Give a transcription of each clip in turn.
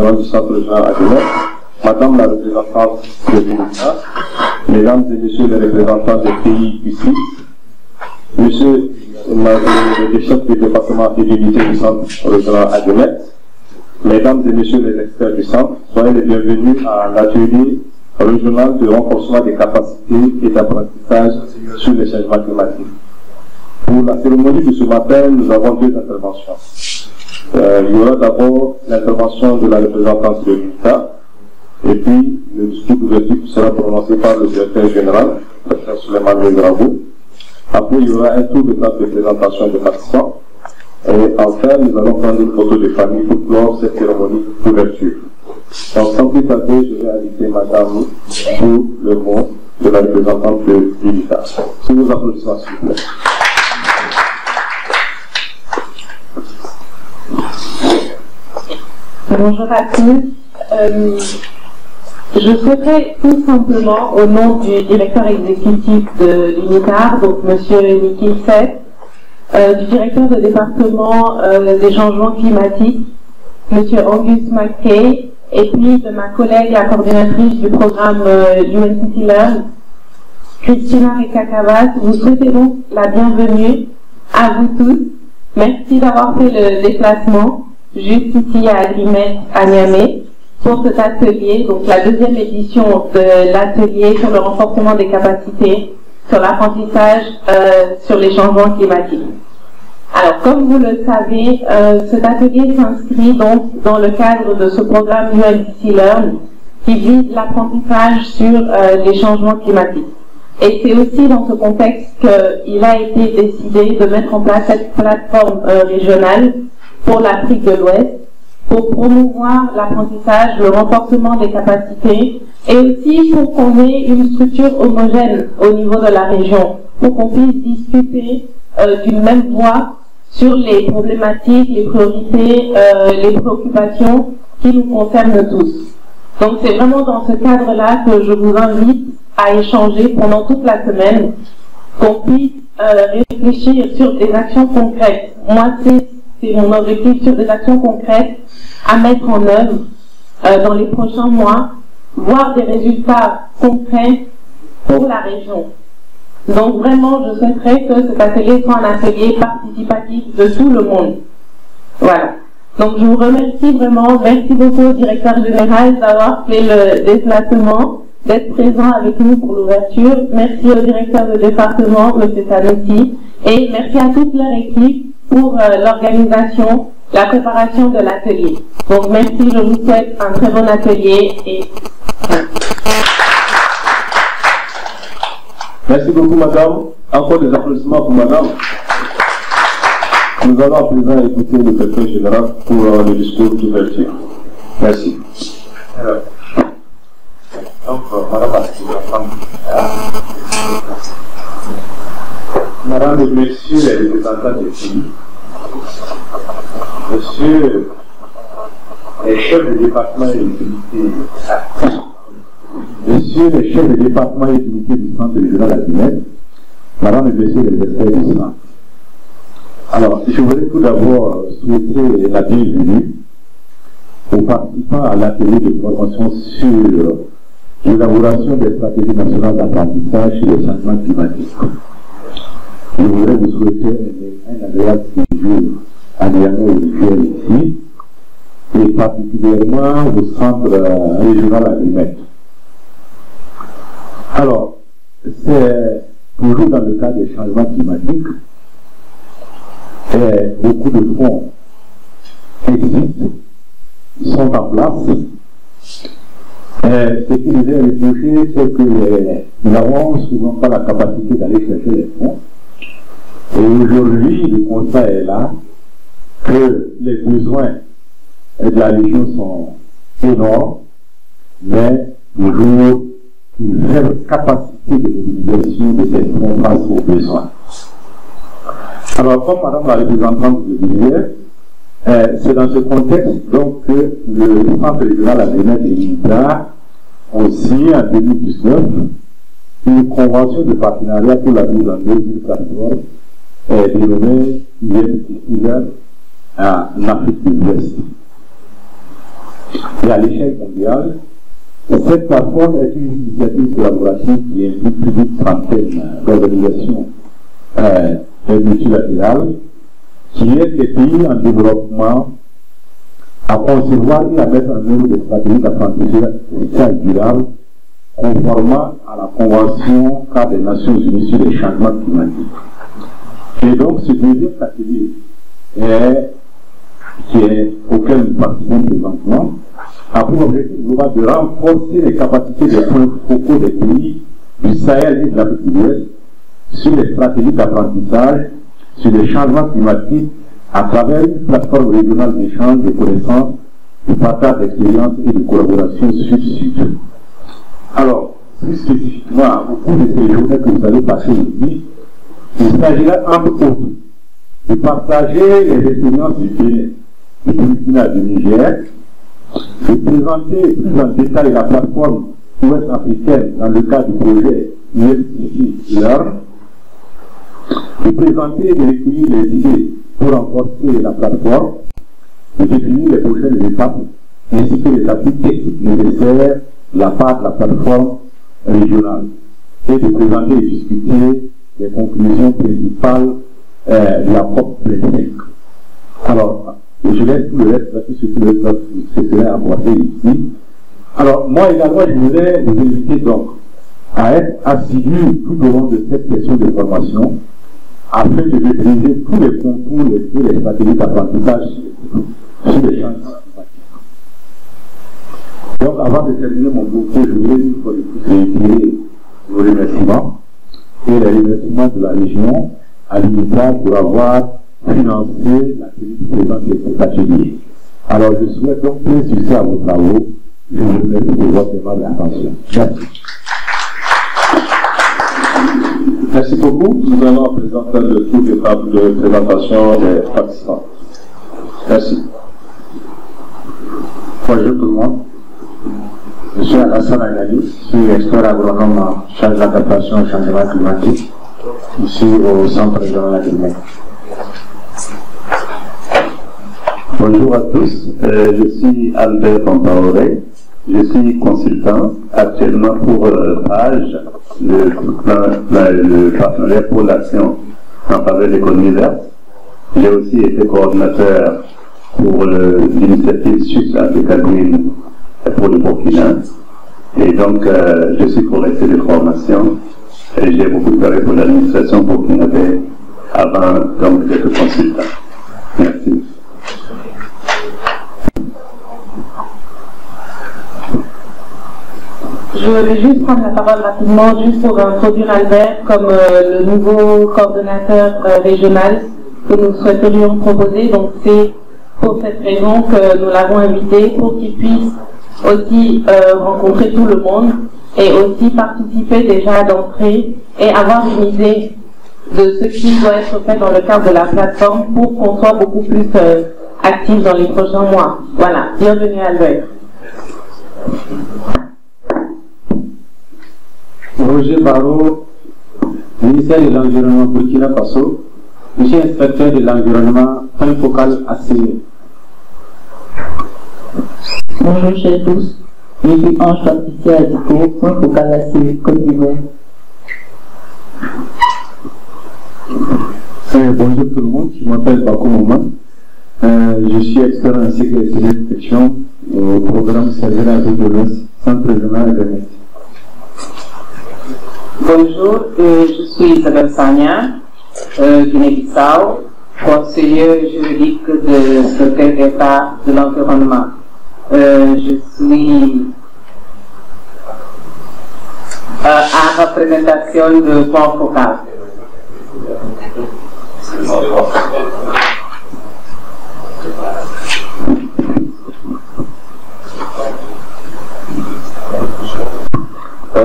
général du centre régional Aguilera, Madame la représentante de l'UNITA, Mesdames et Messieurs les représentants des pays ici, Monsieur le chef du département et d'unité du centre régional Aguilera, Mesdames et Messieurs les experts du centre, soyez les bienvenus à l'atelier régional de renforcement des capacités et d'apprentissage sur les changements climatiques. Pour la cérémonie de ce matin, nous avons deux interventions. Il y aura d'abord l'intervention de la représentante de l'UNITA, et puis le discours d'ouverture sera prononcé par le directeur général, le Dr Souleymane Grabo. Après, il y aura un tour de table de présentation des participants. Et enfin, nous allons prendre une photo de famille pour clore cette cérémonie d'ouverture. Donc, sans plus tarder, je vais inviter Madame pour le mot de la représentante de l'UNITA. Sous vos applaudissements, s'il vous plaît. Bonjour à tous. Je souhaiterais tout simplement, au nom du directeur exécutif de l'UNITA, donc M. Nikhil Seth, du directeur de département des changements climatiques, M. Angus McKay, et puis de ma collègue, la coordinatrice du programme UNCC Learn, Christina Rekakavas, vous souhaitez donc la bienvenue à vous tous. Merci d'avoir fait le déplacement juste ici à Agrimet, à Niamey, pour cet atelier, donc la deuxième édition de l'atelier sur le renforcement des capacités, sur l'apprentissage, sur les changements climatiques. Alors, comme vous le savez, cet atelier s'inscrit donc dans le cadre de ce programme UNCC Learn qui vise l'apprentissage sur les changements climatiques. Et c'est aussi dans ce contexte qu'il a été décidé de mettre en place cette plateforme régionale pour l'Afrique de l'Ouest, pour promouvoir l'apprentissage, le renforcement des capacités, et aussi pour qu'on ait une structure homogène au niveau de la région, pour qu'on puisse discuter d'une même voix sur les problématiques, les priorités, les préoccupations qui nous concernent tous. Donc c'est vraiment dans ce cadre-là que je vous invite à échanger pendant toute la semaine, qu'on puisse réfléchir sur des actions concrètes. Moi, c'est mon objectif, sur des actions concrètes à mettre en œuvre dans les prochains mois, voir des résultats concrets pour la région. Donc vraiment, je souhaiterais que cet atelier soit un atelier participatif de tout le monde. Voilà. Donc je vous remercie vraiment, merci beaucoup au directeur général d'avoir fait le déplacement, d'être présent avec nous pour l'ouverture. Merci au directeur de département, M. Sanoussi, et merci à toute leur équipe pour l'organisation, la préparation de l'atelier. Donc merci, je vous souhaite un très bon atelier et Merci beaucoup, madame. Encore des applaudissements pour madame. Nous allons à présent écouter le directeur général pour le discours d'ouverture. Merci. Madame et messieurs les représentants des pays, monsieur les chefs de département et d'unité, messieurs les chefs de département et d'unité du centre régional Aguilera, madame et messieurs les experts du centre. Alors, je voudrais tout d'abord souhaiter la bienvenue aux participants à l'atelier de formation sur l'élaboration des stratégies nationales d'apprentissage sur les changements climatiques. Je voudrais vous souhaiter un agréable séjour à Niamey ici, et particulièrement au centre régional Aguilera. Alors, c'est toujours dans le cadre des changements climatiques, et beaucoup de fonds existent, sont en place. Ce qui nous est reproché, c'est que nous n'avons souvent pas la capacité d'aller chercher les fonds. Et aujourd'hui, le constat est là, que les besoins de la région sont énormes, mais toujours une faible capacité de mobilisation de ces fonds face aux besoins. Alors, comme madame la représentante le disait, c'est dans ce contexte donc que le centre régional Aguilera et l'UNITA ont signé en 2019 une convention de partenariat pour la mise en œuvre d'une plateforme dénommée UNCC Learn en Afrique de l'Ouest. et à l'échelle mondiale. Cette plateforme est une initiative collaborative qui implique plus d'une trentaine d'organisations multilatérales qui aident les pays en développement à concevoir et à mettre en œuvre des stratégies d'apprentissage durable conformément à la Convention cadre des Nations Unies sur les changements climatiques. Et donc, ce deuxième atelier auquel nous participons présentement a pour objectif global de renforcer les capacités des points focaux des pays du Sahel et de l'Afrique de l'Ouest sur les stratégies d'apprentissage, sur les changements climatiques à travers une plateforme régionale d'échange de connaissances, de partage d'expériences et de collaboration sud-sud. Alors, plus spécifiquement, au cours de ces journées que vous allez passer ici, il s'agira entre autres de partager les expériences du Bénin, du Burkina, du Niger, de présenter plus en détail la plateforme ouest-africaine dans le cadre du projet USCC-LEARN, de présenter et de recueillir les idées pour renforcer la plateforme, de définir les prochaines étapes, ainsi que les appuis techniques nécessaires de la part de la plateforme régionale, et de présenter et discuter les conclusions principales de la COP25. Alors, je laisse tout le reste là-dessus, tout le reste ce serait abordé ici. Alors, moi également, je voudrais vous inviter donc à être assidus tout au long de cette session de formation afin de maîtriser tous les concours et les stratégies d'apprentissage sur les champs. Donc, avant de terminer mon propos, je voudrais une fois de plus réitérer nos remerciements et les remerciements de la région à l'UNITA pour avoir financé la tenue présente de cet atelier. Alors, je souhaite donc plein succès à vos travaux. Je vous remercie pour votre aimable attention. Merci. Merci beaucoup. Nous allons présenter le tour de table de présentation des participants. Merci. Bonjour tout le monde. Je suis Alassane Agali, je suis expert agronome en charge d'adaptation au changement climatique, ici au centre régional agriculture. Bonjour à tous, je suis Albert Compaoré, je suis consultant actuellement pour PAGE, le partenariat pour l'action en faveur de l'économie verte. J'ai aussi été coordinateur pour l'initiative Suisse Africa Green pour le Burkina. Et donc, je suis correcteur de formation et j'ai beaucoup travaillé pour l'administration burkinabé avant donc d'être consultant. Merci. Je vais juste prendre la parole rapidement, juste pour introduire Albert comme le nouveau coordonnateur régional que nous souhaiterions proposer. Donc c'est pour cette raison que nous l'avons invité, pour qu'il puisse aussi rencontrer tout le monde et aussi participer déjà d'entrée et avoir une idée de ce qui doit être fait dans le cadre de la plateforme pour qu'on soit beaucoup plus actifs dans les prochains mois. Voilà, bienvenue Albert. Roger Barreau, ministère de l'Environnement Burkina Faso, je suis inspecteur de l'environnement, point focal ACE. Bonjour chers tous, je suis Ange Patricia Adiko, point focal ACE, Côte d'Ivoire. Bonjour tout le monde, je m'appelle Bako Mouman, je suis expert en sécurité et détection au programme Servir l'Afrique de l'Ouest, Centre régional Agriculture. Bonjour, je suis Isabelle Sagna, Guinée-Bissau, conseillère juridique de secrétaire d'État de l'environnement. Je suis en représentation de Point Focal.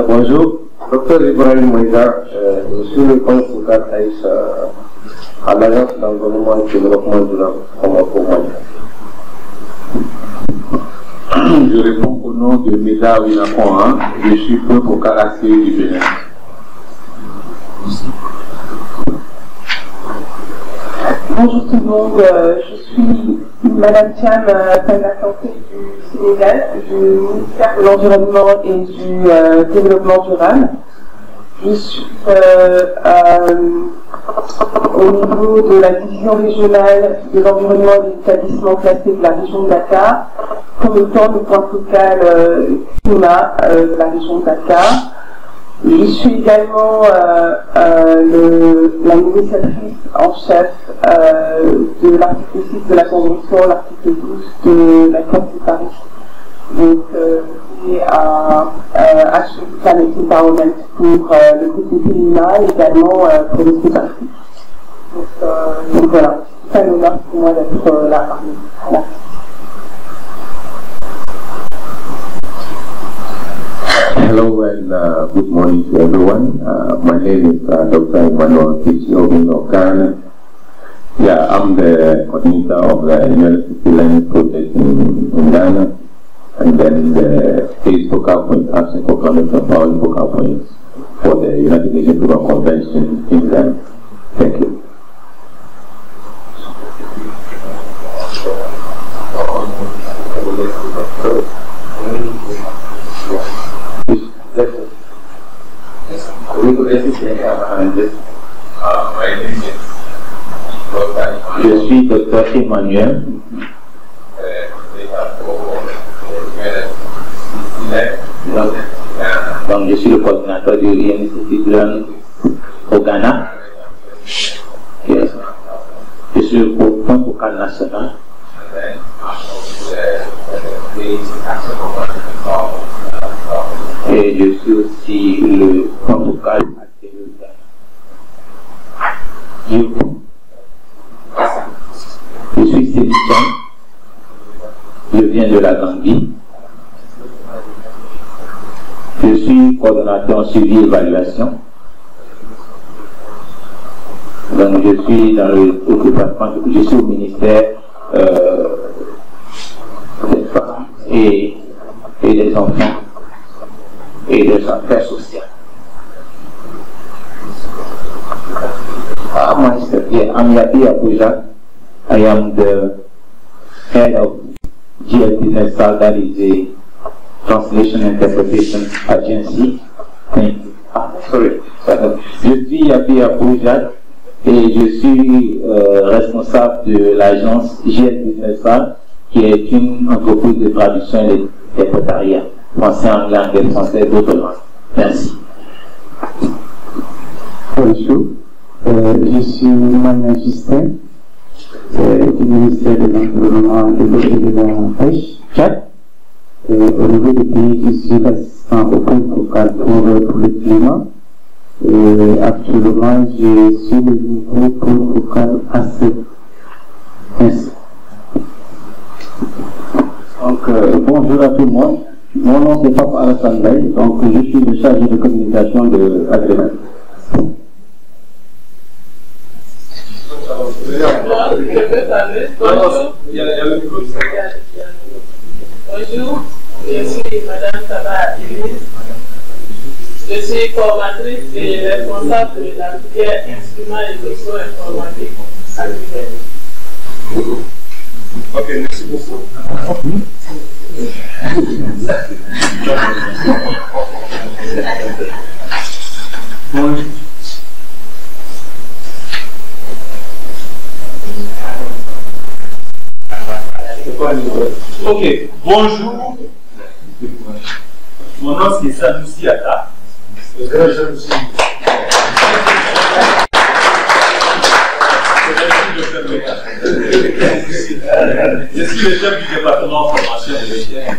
Bonjour, Dr Ibrahim Maïda, je suis le point focal à l'Agence d'environnement et développement durable au Mali. Je réponds au nom de Meda Ouinakoan, je suis point focal ACE du Bénin. Bonjour tout le monde, je suis Madame Thiam, de la santé du Sénégal, du ministère de l'Environnement et du Développement durable. Je suis au niveau de la division régionale de l'environnement et des établissements classés de la région de Dakar, comme étant le point focal climat de la région de Dakar. Je suis également la négociatrice en chef de l'article 6 de la Convention, l'article 12 de l'accord de Paris. Donc, c'est à Action Planet Empowerment pour le groupe climat et également pour le groupe Afrique. Donc voilà, c'est un honneur pour moi d'être là parmi vous. Merci. Hello and good morning to everyone. My name is Dr. Emmanuel Tichiobino Ghana. Yeah, I'm the coordinator of the University Learning Project in Ghana, and then the state focal point, action for climate empowerment focal points for the United Nations Global Convention in Ghana. Thank you. Je suis Dr. Emmanuel. Donc, je suis le coordinateur du Institut Learning au Ghana. Je suis le point focal national. Et je suis aussi le point focal je suis Sébastien, je viens de la Gambie. Je suis coordonnateur en suivi et évaluation. Donc je suis dans le département, je suis au ministère des femmes et des enfants et des affaires sociales. I'm Yapi Abuja. I am the head of GLP Sal, that is a translation and interpretation agency. Thank you. Sorry. Je suis Yapi Abuja et je suis responsable de l'agence GLP Sal, qui est une entreprise de traduction et d'interprétariat, français, anglais, anglais, français, d'autres langues. Merci. Bonjour. Je suis Manuel Justin, du ministère de l'Environnement et de la Pêche, Tchad. Au niveau du pays, je suis l'assistant au point focal pour le climat. Et actuellement, je suis le niveau point focal AC. Merci. Donc, bonjour à tout le monde. Mon nom c'est Papa Alassane Baye, donc je suis le chargé de communication de Agrément. Bonjour, je suis Madame Saba Iris. Je suis formatrice et responsable de la filière instruments et sociaux informatiques à l'UNICEF. Ok, merci beaucoup. Ok, bonjour. Mon nom c'est Sanoussi Ata. Je suis le chef du département formation de l'ETN.